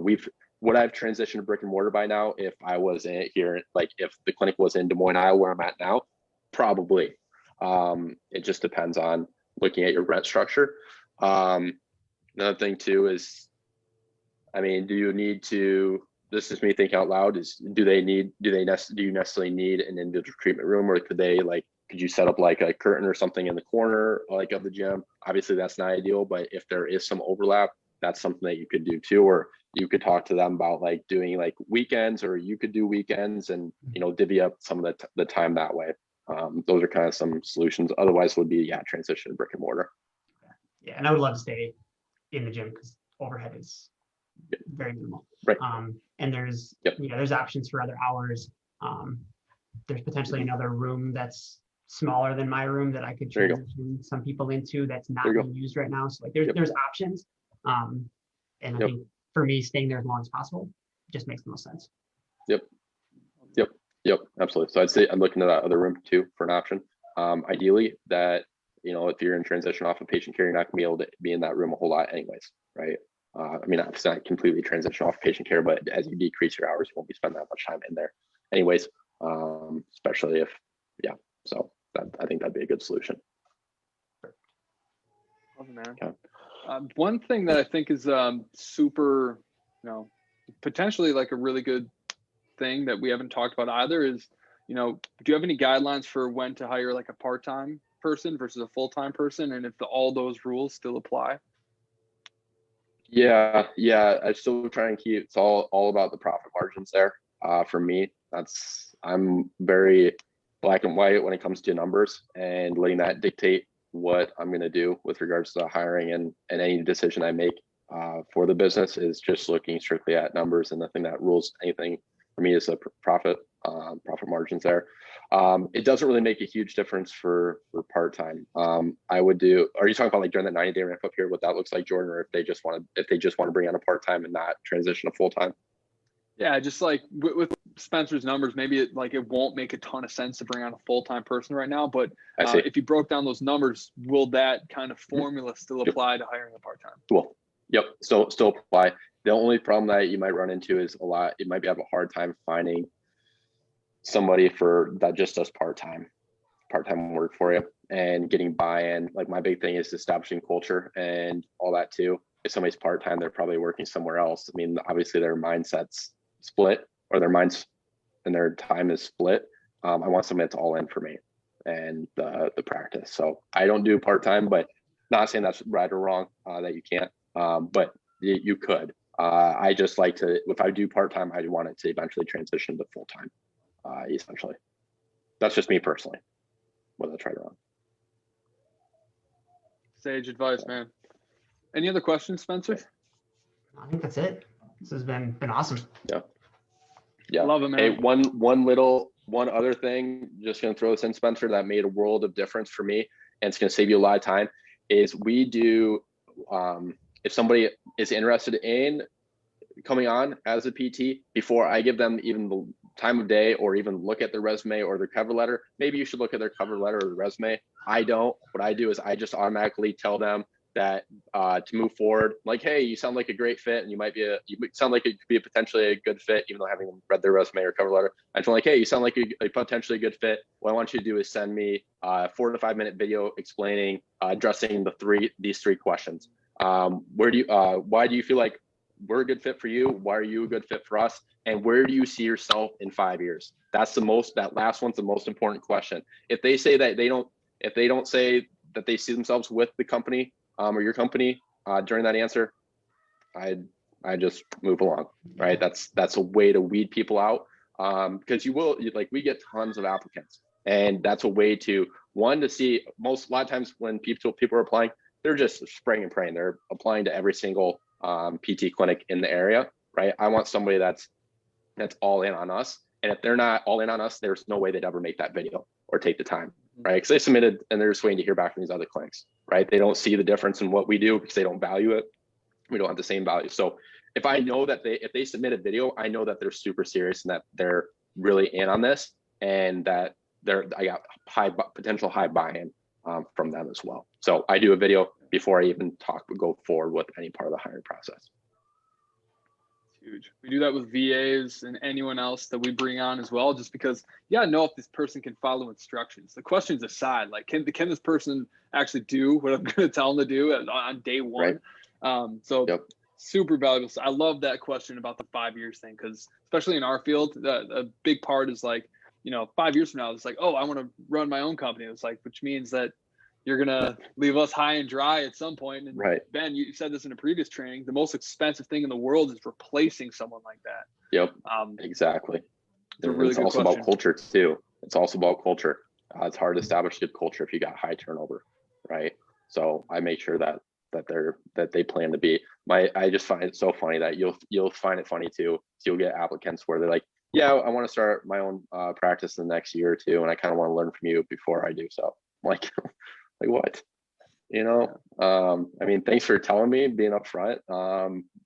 would I've transitioned to brick and mortar by now if I was in here, like if the clinic was in Des Moines, Iowa, where I'm at now? Probably. It just depends on looking at your rent structure. Another thing too is, I mean, do you need to, this is me thinking out loud, is do you necessarily need an individual treatment room, or could you set up like a curtain or something in the corner like of the gym? Obviously that's not ideal, but if there is some overlap, that's something that you could do too. Or you could talk to them about like doing like weekends, or you could do weekends and, you know, divvy up some of the time that way. Those are kind of some solutions. Otherwise would be, transition to brick and mortar. Yeah, and I would love to stay in the gym because overhead is very minimal. Right. And there's there's options for other hours. There's potentially another room that's smaller than my room that I could transition some people into that's not being used right now. So like there's options. And I think for me, staying there as long as possible just makes the most sense. Yep, absolutely. So I'd say I'm looking at that other room too for an option. Ideally, that, you know, if you're in transition off of patient care, you're not gonna be able to be in that room a whole lot anyways, right? I mean, it's not completely transition off patient care, but as you decrease your hours, you won't be spending that much time in there anyways, especially if, so I think that'd be a good solution. Love it, man. Okay. One thing that I think is super, you know, potentially like a really good thing that we haven't talked about either is, you know, do you have any guidelines for when to hire like a part-time person versus a full-time person, and if all those rules still apply? Yeah, I still try and keep, it's all about the profit margins there. For me, I'm very black and white when it comes to numbers, and letting that dictate what I'm going to do with regards to hiring, and any decision I make for the business is just looking strictly at numbers, and nothing that rules anything for me is a profit margins there. It doesn't really make a huge difference for part-time. Are you talking about like during that 90-day ramp up here, what that looks like, Jordan, or if they just want to bring on a part-time and not transition to full-time? Yeah, just like with Spencer's numbers, maybe it won't make a ton of sense to bring on a full-time person right now, but if you broke down those numbers, will that kind of formula still apply to hiring a part-time? Cool. Yep, still apply. The only problem that you might run into is you might have a hard time finding somebody that just does part-time work for you and getting buy-in. Like my big thing is establishing culture and all that too. If somebody's part-time, they're probably working somewhere else. I mean, obviously their mindset's split, or their minds and their time is split. I want somebody that's all in for me and the practice. So I don't do part-time, but not saying that's right or wrong, that you can't, but you could. I just like to, if I do part-time, I want it to eventually transition to full-time, essentially. That's just me personally, whether that's right or wrong. Sage advice, man. Any other questions, Spencer? I think that's it. This has been awesome. Yeah. Love it, man. Hey, one other thing, just gonna throw this in, Spencer, that made a world of difference for me, and it's gonna save you a lot of time, is we do, if somebody is interested in coming on as a PT, before I give them even the time of day or even look at their resume or their cover letter, maybe you should look at their cover letter or the resume. I don't. What I do is I just automatically tell them that to move forward, like, hey, you sound like a great fit, and you sound like it could be potentially a good fit, even though having read their resume or cover letter. I tell them, like, hey, you sound like a potentially good fit. What I want you to do is send me a 4 to 5 minute video explaining, addressing these three questions. Why do you feel like we're a good fit for you? Why are you a good fit for us? And where do you see yourself in 5 years? That last one's the most important question. If they say that if they don't say that they see themselves with the company or your company during that answer, I just move along, right? That's a way to weed people out, because we get tons of applicants, and that's a way to see a lot of times when people are applying, they're just spraying and praying. They're applying to every single PT clinic in the area, right? I want somebody that's all in on us, and if they're not all in on us, there's no way they'd ever make that video or take the time, right? Because they submitted and they're just waiting to hear back from these other clinics, right? They don't see the difference in what we do because they don't value it. We don't have the same value. So if I know that if they submit a video, I know that they're super serious and that they're really in on this, and that I got potential high buy-in from them as well. So I do a video before I even go forward with any part of the hiring process. Huge. We do that with VAs and anyone else that we bring on as well, just because you gotta know if this person can follow instructions. The questions aside, like can this person actually do what I'm going to tell them to do on day one? Right. Yep. Super valuable. So I love that question about the 5 years thing, because especially in our field, a big part is like, 5 years from now, it's like, oh, I want to run my own company. It's like, which means that you're going to leave us high and dry at some point. And right. Ben, you said this in a previous training, the most expensive thing in the world is replacing someone like that. Yep. Exactly. It's a really good also question. About culture too. It's also about culture. It's hard to establish good culture if you got high turnover, right? So I make sure that they plan to be. I just find it so funny that you'll find it funny too. So you'll get applicants where they're like, yeah, I want to start my own practice in the next year or two, and I kind of want to learn from you before I do so. I'm like, like what? I mean, thanks for telling me, being upfront,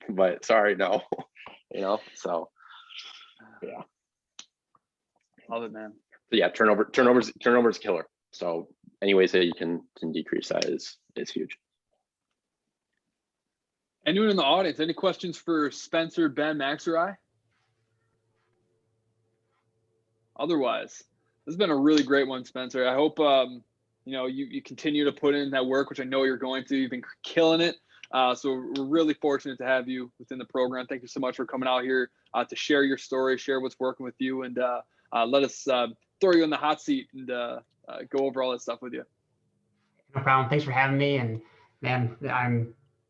but sorry, no. So yeah. Love it, man. So yeah, turnover's killer. So any ways that you can decrease that is huge. Anyone in the audience, any questions for Spencer, Ben, Max, or I? Otherwise, this has been a really great one, Spencer. I hope you continue to put in that work, which I know you're going to. You've been killing it. So we're really fortunate to have you within the program. Thank you so much for coming out here to share your story, share what's working with you, and let us throw you in the hot seat and go over all that stuff with you. No problem. Thanks for having me. And man,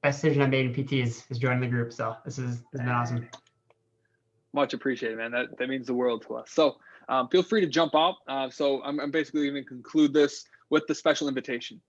best decision I made in PT is joining the group. So this has been awesome. Much appreciated, man. That means the world to us. So feel free to jump off. So I'm basically going to conclude this with the special invitation.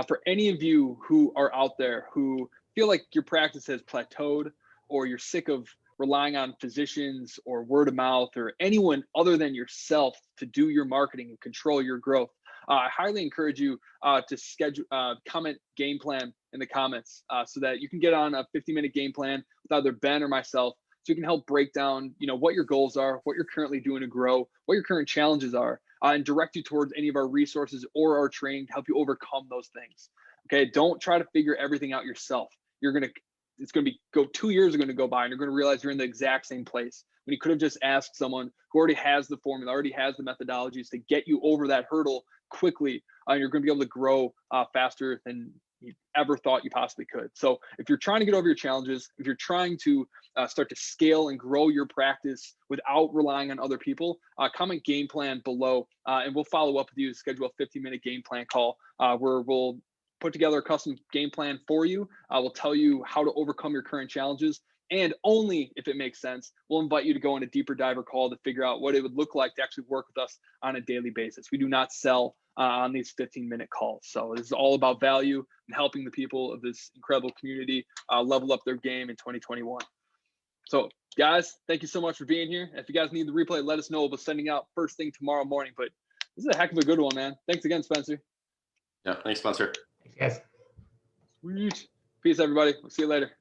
For any of you who are out there who feel like your practice has plateaued, or you're sick of relying on physicians or word of mouth or anyone other than yourself to do your marketing and control your growth, I highly encourage you to schedule comment game plan in the comments so that you can get on a 50-minute game plan with either Ben or myself, so we can help break down, what your goals are, what you're currently doing to grow, what your current challenges are, and direct you towards any of our resources or our training to help you overcome those things. Okay, don't try to figure everything out yourself. It's going to go 2 years are going to go by, and you're going to realize you're in the exact same place when you could have just asked someone who already has the formula, already has the methodologies to get you over that hurdle quickly. And you're going to be able to grow faster than you ever thought you possibly could. So if you're trying to get over your challenges, if you're trying to start to scale and grow your practice without relying on other people, comment game plan below, and we'll follow up with you to schedule a 50-minute game plan call where we'll put together a custom game plan for you. We'll tell you how to overcome your current challenges, and only if it makes sense, we'll invite you to go on a deeper diver call to figure out what it would look like to actually work with us on a daily basis. We do not sell on these 15-minute calls. So this is all about value and helping the people of this incredible community level up their game in 2021. So guys, thank you so much for being here. If you guys need the replay, let us know. We'll be sending out first thing tomorrow morning, but this is a heck of a good one, man. Thanks again, Spencer. Yeah, thanks, Spencer. Thanks, guys. Sweet. Peace, everybody. We'll see you later.